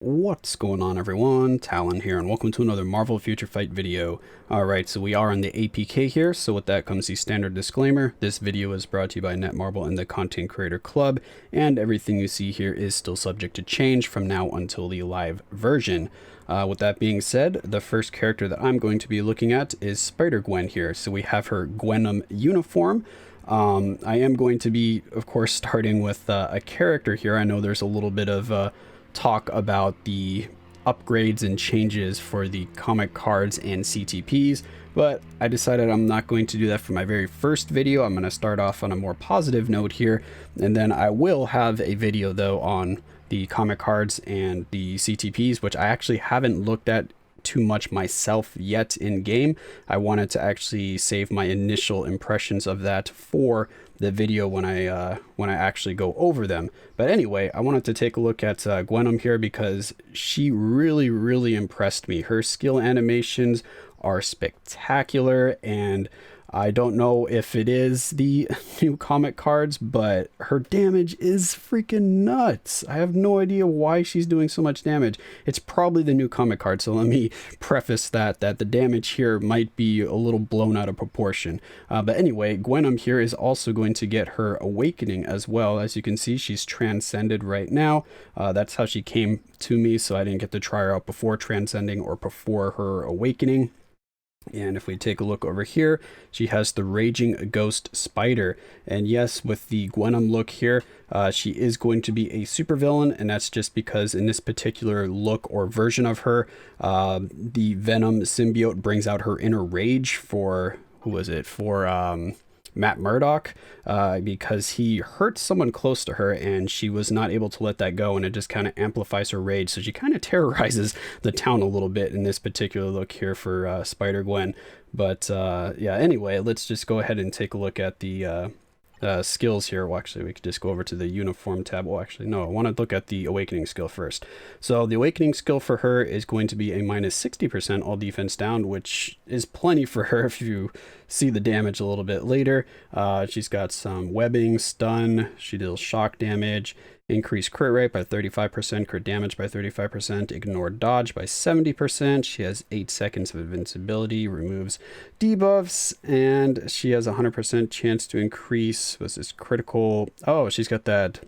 What's going on, everyone? Talen here, and welcome to another Marvel Future Fight video. Alright, so we are in the APK here, so with that comes the standard disclaimer. This video is brought to you by Netmarble and the Content Creator Club, and everything you see here is still subject to change from now until the live version. With that being said, the first character that I'm going to be looking at is Spider-Gwen here. So we have her Gwenom uniform. I am going to be, of course, starting with a character here. I know there's a little bit of talk about the upgrades and changes for the comic cards and CTPs, but I decided I'm not going to do that for my very first video. I'm going to start off on a more positive note here, and then I will have a video though on the comic cards and the CTPs, which I actually haven't looked at too much myself yet in game. I wanted to actually save my initial impressions of that for the video when I actually go over them. But anyway, I wanted to take a look at Gwenom here because she really impressed me. Her skill animations are spectacular, and I don't know if it is the new comic cards, but her damage is freaking nuts. I have no idea why she's doing so much damage. It's probably the new comic card, so let me preface that the damage here might be a little blown out of proportion. But anyway, Gwenom here is also going to get her awakening as well. As you can see, she's transcended right now. That's how she came to me, so I didn't get to try her out before transcending or before her awakening. And if we take a look over here, she has the Raging Ghost Spider. And yes, with the Gwenom look here, she is going to be a supervillain, and that's just because in this particular look or version of her, the Venom symbiote brings out her inner rage for, who was it? For Matt Murdock, because he hurt someone close to her and she was not able to let that go, and it just kind of amplifies her rage. So she kind of terrorizes the town a little bit in this particular look here for Spider-Gwen. But yeah, anyway, let's just go ahead and take a look at the skills here. Well, actually, we could just go over to the uniform tab. Well, actually, no, I want to look at the awakening skill first. So the awakening skill for her is going to be a minus 60% all defense down, which is plenty for her if you see the damage a little bit later. She's got some webbing, stun, she deals shock damage, increased crit rate by 35%, crit damage by 35%, ignore dodge by 70%. She has 8 seconds of invincibility, removes debuffs, and she has a 100% chance to increase, was this critical? Oh, she's got that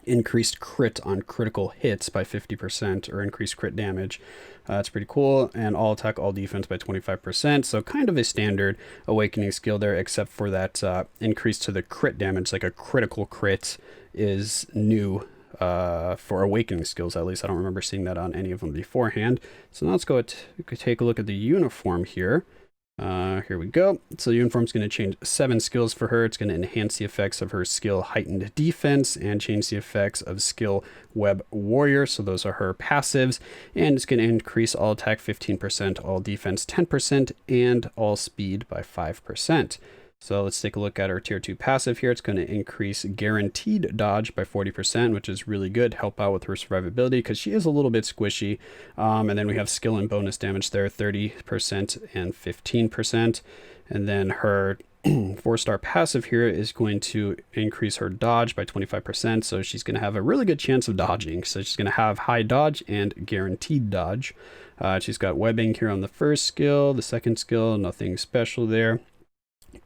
increased crit on critical hits by 50%, or increased crit damage. That's pretty cool. And all attack, all defense by 25%. So kind of a standard awakening skill there, except for that increase to the crit damage, like a critical crit is new for awakening skills. At least I don't remember seeing that on any of them beforehand. So now let's go take a look at the uniform here. Here we go. So the uniform is going to change 7 skills for her. It's going to enhance the effects of her skill Heightened Defense and change the effects of skill Web Warrior. So those are her passives. And it's going to increase all attack 15%, all defense 10%, and all speed by 5%. So let's take a look at our tier 2 passive here. It's going to increase guaranteed dodge by 40%, which is really good. Help out with her survivability because she is a little bit squishy. And then we have skill and bonus damage there, 30% and 15%. And then her 4-star passive here is going to increase her dodge by 25%. So she's going to have a really good chance of dodging. So she's going to have high dodge and guaranteed dodge. She's got webbing here on the first skill. The second skill, nothing special there.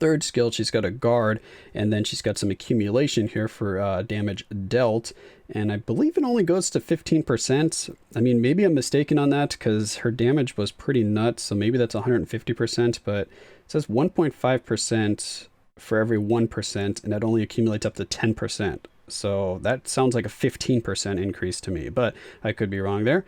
Third skill, she's got a guard, and then she's got some accumulation here for damage dealt, and I believe it only goes to 15%. I mean, maybe I'm mistaken on that because her damage was pretty nuts, so maybe that's 150%, but it says 1.5% for every 1%, and that only accumulates up to 10%. So that sounds like a 15% increase to me, but I could be wrong there.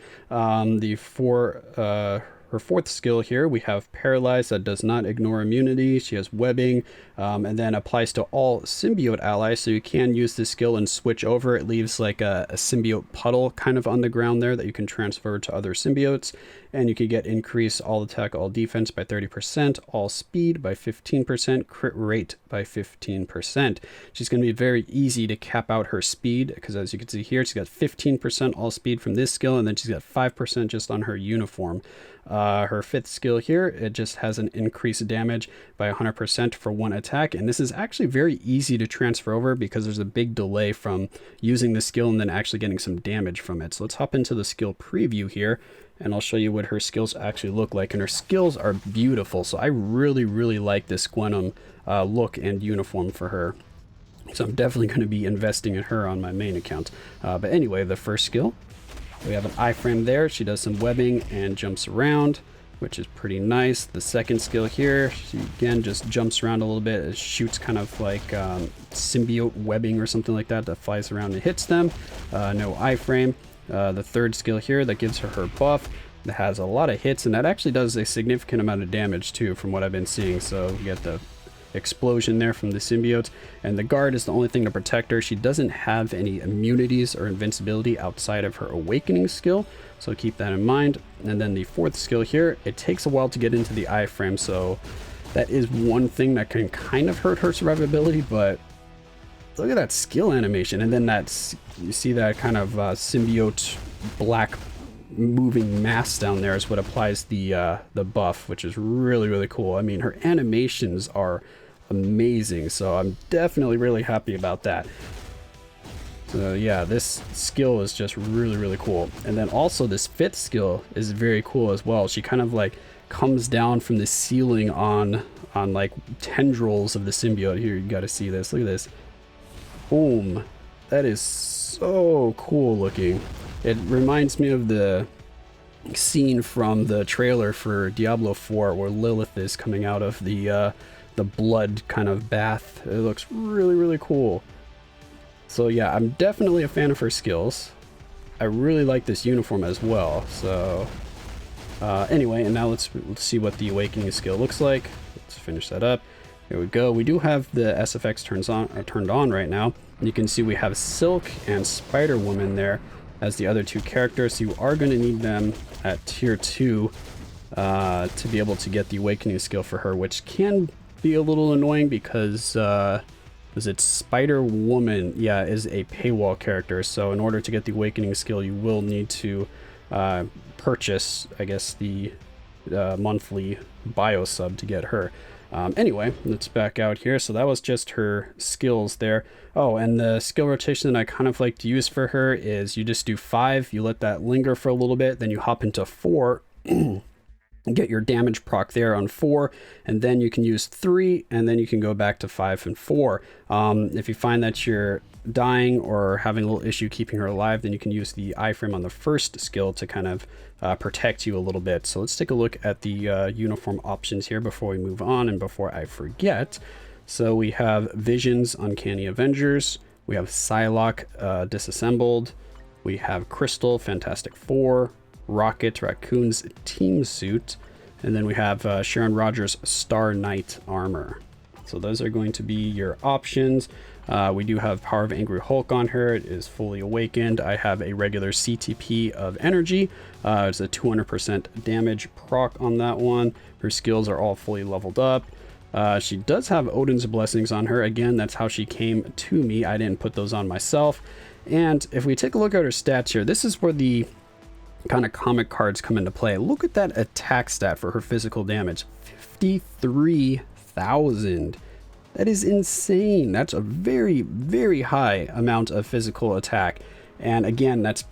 Her 4th skill here, we have Paralyze that does not ignore immunity. She has webbing, and then applies to all symbiote allies. So you can use this skill and switch over. It leaves like a symbiote puddle kind of on the ground there that you can transfer to other symbiotes. And you can get increase all attack, all defense by 30%, all speed by 15%, crit rate by 15%. She's going to be very easy to cap out her speed because, as you can see here, she's got 15% all speed from this skill, and then she's got 5% just on her uniform. Her 5th skill here, it just has an increased damage by 100% for 1 attack, and this is actually very easy to transfer over because there's a big delay from using the skill and then actually getting some damage from it. So let's hop into the skill preview here, and I'll show you what her skills actually look like. And her skills are beautiful, so I really like this Gwenom look and uniform for her. So I'm definitely going to be investing in her on my main account. But anyway, the first skill, we have an iframe there. She does some webbing and jumps around, which is pretty nice. The second skill here, she again just jumps around a little bit. It shoots kind of like symbiote webbing or something like that flies around and hits them. No iframe. The third skill here, that gives her buff. That has a lot of hits, and that actually does a significant amount of damage too from what I've been seeing. So you get the explosion there from the symbiotes, and the guard is the only thing to protect her. She doesn't have any immunities or invincibility outside of her awakening skill, so keep that in mind. And then the 4th skill here, it takes a while to get into the iframe, so that is one thing that can kind of hurt her survivability. But look at that skill animation, and then that's, you see that kind of symbiote black moving mass down there is what applies the buff, which is really cool. I mean, her animations are amazing, so I'm definitely really happy about that. So yeah, this skill is just really cool. And then also this 5th skill is very cool as well. She kind of like comes down from the ceiling on like tendrils of the symbiote. Here, you got to see this. Look at this. Boom. That is so cool looking. It reminds me of the scene from the trailer for Diablo 4 where Lilith is coming out of the blood kind of bath. It looks really cool. So yeah, I'm definitely a fan of her skills. I really like this uniform as well. So anyway, and now let's see what the awakening skill looks like. Let's finish that up. There we go. We do have the SFX turned on right now. You can see we have Silk and Spider-Woman there as the other 2 characters. So you are going to need them at tier 2 to be able to get the awakening skill for her, which can be a little annoying because it's Spider-Woman, yeah, is a paywall character. So in order to get the awakening skill, you will need to purchase, I guess, the monthly bio sub to get her. Anyway, let's back out here. So that was just her skills there. Oh, and the skill rotation that I kind of like to use for her is you just do 5, you let that linger for a little bit, then you hop into 4, get your damage proc there on 4, and then you can use 3, and then you can go back to 5 and 4. If you find that you're dying or having a little issue keeping her alive, then you can use the iframe on the first skill to kind of protect you a little bit. So let's take a look at the uniform options here before we move on and before I forget. So we have Vision's Uncanny Avengers, we have Psylocke Disassembled, we have Crystal Fantastic Four, Rocket Raccoon's Team Suit, and then we have Sharon Rogers Star Knight Armor. So those are going to be your options. We do have Power of Angry Hulk on her. It is fully awakened. I have a regular CTP of energy. It's a 200% damage proc on that one. Her skills are all fully leveled up. She does have Odin's Blessings on her. Again, that's how she came to me. I didn't put those on myself. And if we take a look at her stats here, this is where the kind of comic cards come into play. Look at that attack stat for her physical damage. 53,000. That is insane. That's a very high amount of physical attack. And again, it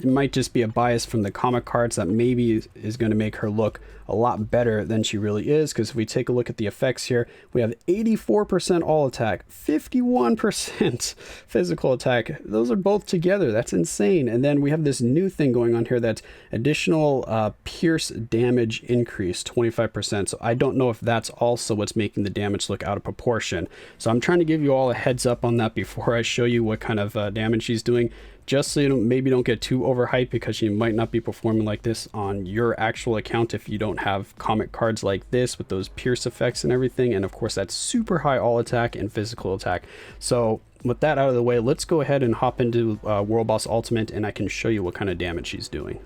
might just be a bias from the comic cards that maybe is going to make her look a lot better than she really is. Because if we take a look at the effects here, we have 84% all attack, 51% physical attack. Those are both together. That's insane. And then we have this new thing going on here that's additional pierce damage increase, 25%. So I don't know if that's also what's making the damage look out of proportion. So I'm trying to give you all a heads up on that before I show you what kind of damage she's doing, just so you maybe don't get too overhyped, because you might not be performing like this on your actual account if you don't have comic cards like this with those pierce effects and everything. And of course, that's super high all attack and physical attack. So with that out of the way, let's go ahead and hop into World Boss Ultimate, and I can show you what kind of damage she's doing.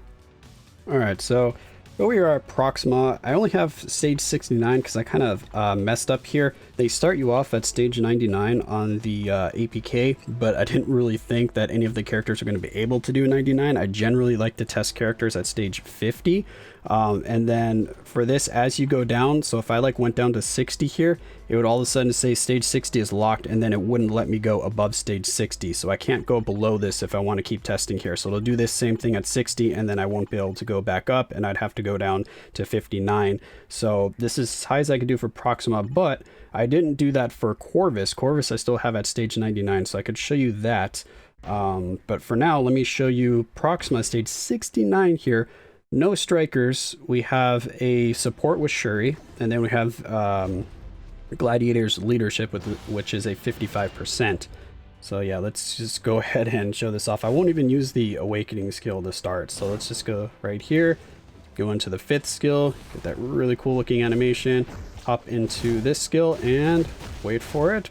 All right, so But we are at Proxima. I only have stage 69 because I kind of messed up here. They start you off at stage 99 on the APK, but I didn't really think that any of the characters are going to be able to do 99. I generally like to test characters at stage 50. And then for this, as you go down, so if I like went down to 60 here, it would all of a sudden say stage 60 is locked, and then it wouldn't let me go above stage 60. So I can't go below this if I want to keep testing here. So it'll do this same thing at 60, and then I won't be able to go back up, and I'd have to go down to 59. So this is as high as I could do for Proxima, but I didn't do that for Corvus. Corvus I still have at stage 99, so I could show you that. But for now, let me show you Proxima stage 69 here. No strikers. We have a support with Shuri, and then we have Gladiator's leadership, which is a 55%. So yeah, let's just go ahead and show this off. I won't even use the awakening skill to start. So let's just go right here, go into the 5th skill, get that really cool looking animation, hop into this skill and wait for it.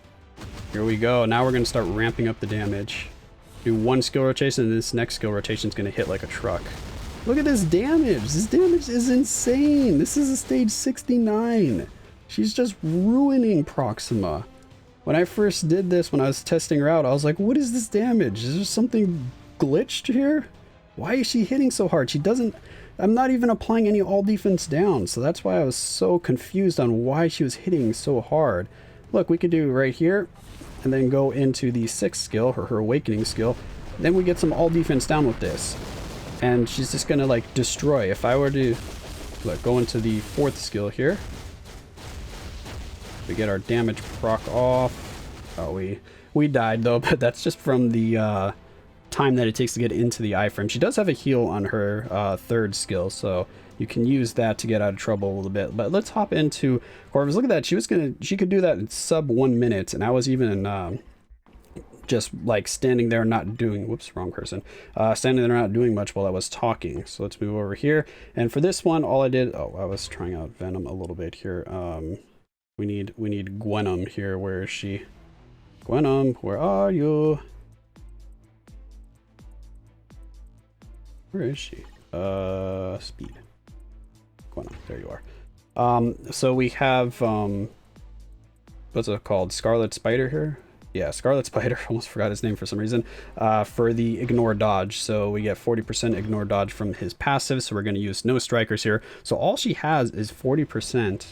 Here we go. Now we're going to start ramping up the damage. Do 1 skill rotation, and this next skill rotation is going to hit like a truck. Look at this damage. This damage is insane. This is a stage 69. She's just ruining Proxima. When I first did this, when I was testing her out, I was like, what is this damage? Is there something glitched here? Why is she hitting so hard? She doesn't... I'm not even applying any all defense down, so that's why I was so confused on why she was hitting so hard. Look, we could do right here, and then go into the 6th skill, her awakening skill. Then we get some all defense down with this. And she's just gonna like destroy. If I were to go into the 4th skill here, we get our damage proc off. Oh, we died though, but that's just from the time that it takes to get into the iframe. She does have a heal on her 3rd skill, so you can use that to get out of trouble a little bit. But let's hop into Corvus. Look at that. She could do that in sub 1 minute, and I was even just like standing there not doing, whoops, wrong person, standing there not doing much while I was talking. So let's move over here, and for this one all I did, I was trying out Venom a little bit here. We need Gwenom here. Where is she? Gwenom, where are you? Where is she? Speed. Gwenom, there you are. So we have what's it called? Scarlet Spider here. Yeah, Scarlet Spider, almost forgot his name for some reason, for the ignore dodge. So we get 40% ignore dodge from his passive, so we're going to use no strikers here. So all she has is 40%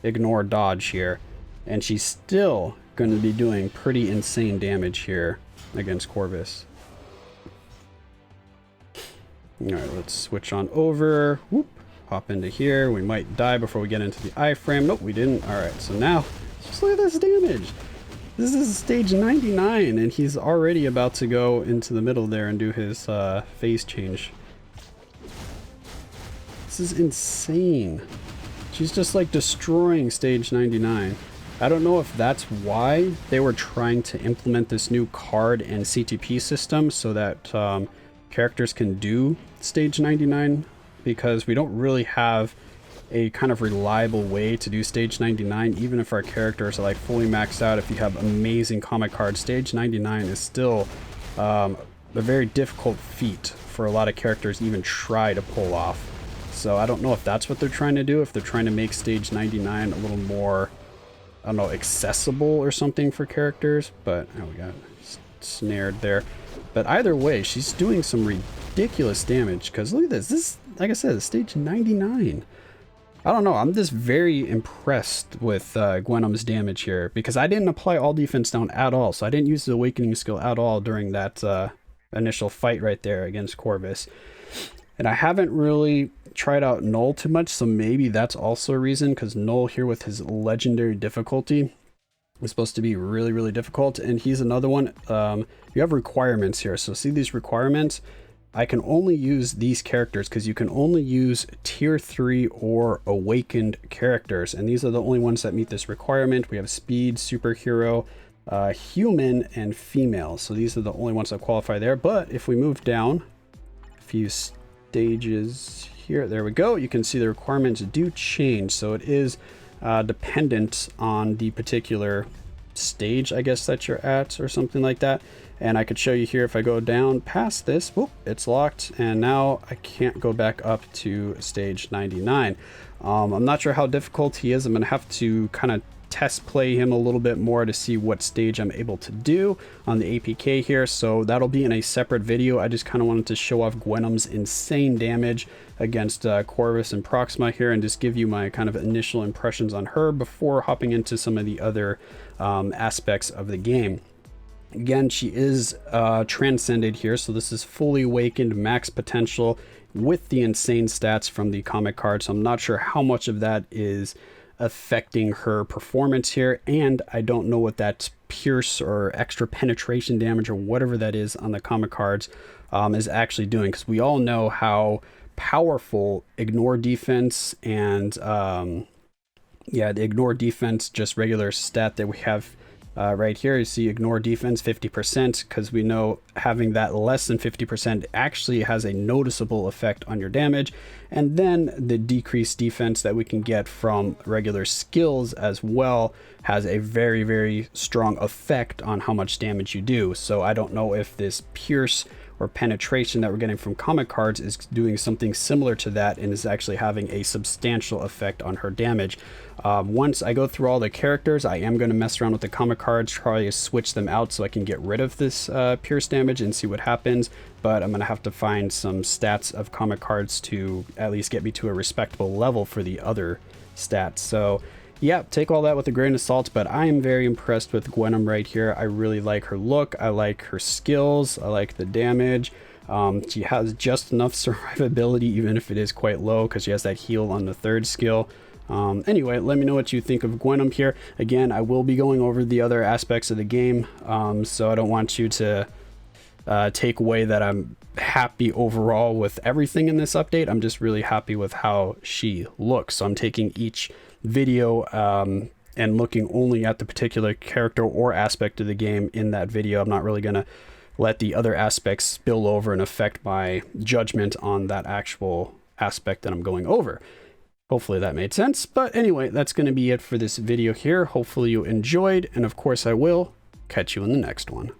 ignore dodge here, and she's still going to be doing pretty insane damage here against Corvus. Alright, let's switch on over. Whoop, hop into here. We might die before we get into the iframe. Nope, we didn't. Alright, so now, just look at this damage. This is stage 99, and he's already about to go into the middle there and do his phase change. This is insane. She's just like destroying stage 99. I don't know if that's why they were trying to implement this new card and CTP system so that characters can do stage 99, because we don't really have a kind of reliable way to do stage 99. Even if our characters are like fully maxed out, if you have amazing comic cards, stage 99 is still a very difficult feat for a lot of characters to even try to pull off. So I don't know if that's what they're trying to do, if they're trying to make stage 99 a little more, I don't know, accessible or something for characters. But oh, we got snared there. But either way, she's doing some ridiculous damage, because look at this. This, like I said, stage 99. I don't know, I'm just very impressed with Gwenom's damage here, because I didn't apply all defense down at all, so I didn't use the awakening skill at all during that initial fight right there against Corvus. And I haven't really tried out Null too much, so maybe that's also a reason, because Null here with his legendary difficulty is supposed to be really, really difficult. And he's another one. You have requirements here, so see these requirements? I can only use these characters because you can only use tier 3 or awakened characters, and these are the only ones that meet this requirement. We have speed, superhero, human, and female. So these are the only ones that qualify there. But if we move down a few stages here, there we go, you can see the requirements do change. So it is dependent on the particular stage, I guess, that you're at or something like that. And I could show you here if I go down past this, whoop, it's locked, and now I can't go back up to stage 99. I'm not sure how difficult he is. I'm gonna have to kind of test play him a little bit more to see what stage I'm able to do on the APK here, so that'll be in a separate video. I just kind of wanted to show off Gwenom's insane damage against Corvus and Proxima here, and just give you my kind of initial impressions on her before hopping into some of the other aspects of the game. Again, she is transcended here, so this is fully awakened, max potential with the insane stats from the comic card, so I'm not sure how much of that is affecting her performance here, and I don't know what that pierce or extra penetration damage or whatever that is on the comic cards is actually doing, because we all know how powerful ignore defense and yeah, the ignore defense, just regular stat that we have right here. You see ignore defense 50%, because we know having that less than 50% actually has a noticeable effect on your damage. And then the decreased defense that we can get from regular skills as well has a very, very strong effect on how much damage you do. So I don't know if this pierce or penetration that we're getting from comic cards is doing something similar to that and is actually having a substantial effect on her damage. Once I go through all the characters, I am going to mess around with the comic cards, try to switch them out so I can get rid of this pierce damage and see what happens. But I'm going to have to find some stats of comic cards to at least get me to a respectable level for the other stats. So yeah, take all that with a grain of salt, but I am very impressed with Gwenom right here. I really like her look. I like her skills. I like the damage. She has just enough survivability, even if it is quite low, because she has that heal on the third skill. Anyway, let me know what you think of Gwenom here. Again, I will be going over the other aspects of the game, so I don't want you to take away that I'm happy overall with everything in this update. I'm just really happy with how she looks. So I'm taking each video and looking only at the particular character or aspect of the game in that video. I'm not really going to let the other aspects spill over and affect my judgment on that actual aspect that I'm going over. Hopefully that made sense. But anyway, that's going to be it for this video here. Hopefully you enjoyed, and of course I will catch you in the next one.